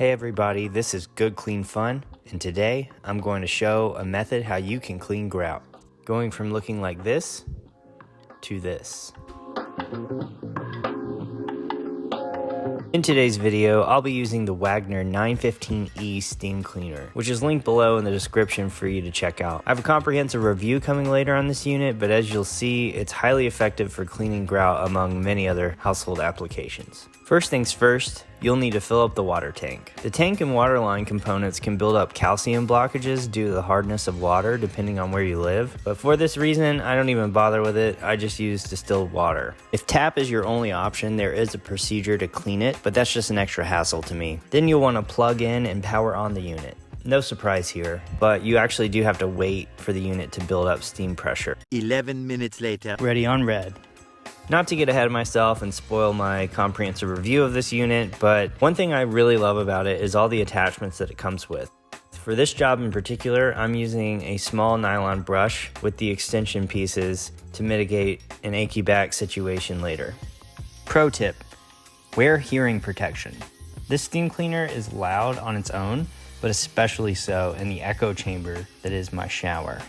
Hey everybody, this is Good Clean Fun, and today I'm going to show a method how you can clean grout, going from looking like this to this. In today's video, I'll be using the Wagner 915E steam cleaner, which is linked below in the description for you to check out. I have a comprehensive review coming later on this unit, but as you'll see, it's highly effective for cleaning grout among many other household applications. First things first, you'll need to fill up the water tank. The tank and water line components can build up calcium blockages due to the hardness of water depending on where you live, but for this reason, I don't even bother with it. I just use distilled water. If tap is your only option, there is a procedure to clean it, but that's just an extra hassle to me. Then you'll want to plug in and power on the unit. No surprise here, but you actually do have to wait for the unit to build up steam pressure. 11 minutes later. Ready on red. Not to get ahead of myself and spoil my comprehensive review of this unit, but one thing I really love about it is all the attachments that it comes with. For this job in particular, I'm using a small nylon brush with the extension pieces to mitigate an achy back situation later. Pro tip, wear hearing protection. This steam cleaner is loud on its own, but especially so in the echo chamber that is my shower.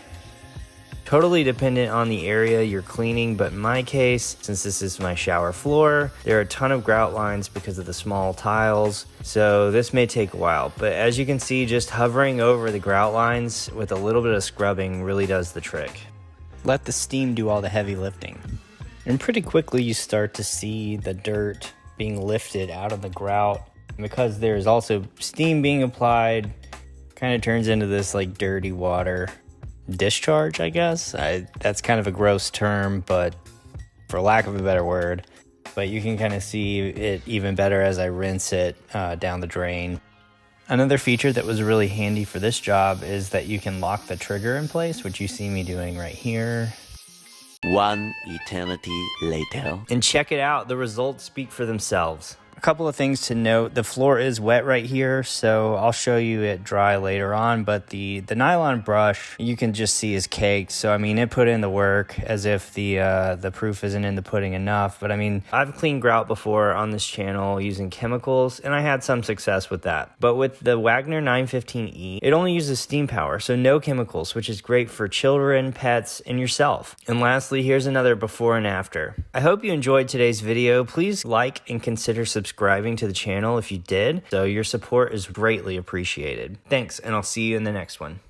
Totally dependent on the area you're cleaning, but in my case, since this is my shower floor, there are a ton of grout lines because of the small tiles, so this may take a while. But as you can see, just hovering over the grout lines with a little bit of scrubbing really does the trick. Let the steam do all the heavy lifting. And pretty quickly you start to see the dirt being lifted out of the grout. And because there's also steam being applied, kind of turns into this like dirty water discharge, I guess. That's kind of a gross term, but for lack of a better word, but you can kind of see it even better as I rinse it down the drain. Another feature that was really handy for this job is that you can lock the trigger in place, which you see me doing right here. One eternity later. And check it out, the results speak for themselves. A couple of things to note, the floor is wet right here, so I'll show you it dry later on, but the nylon brush you can just see is caked, so I mean it put in the work as if the proof isn't in the pudding enough. But I mean, I've cleaned grout before on this channel using chemicals and I had some success with that. But with the Wagner 915E, it only uses steam power, so no chemicals, which is great for children, pets, and yourself. And lastly, here's another before and after. I hope you enjoyed today's video. Please like and consider subscribing to the channel if you did, so your support is greatly appreciated. Thanks, and I'll see you in the next one.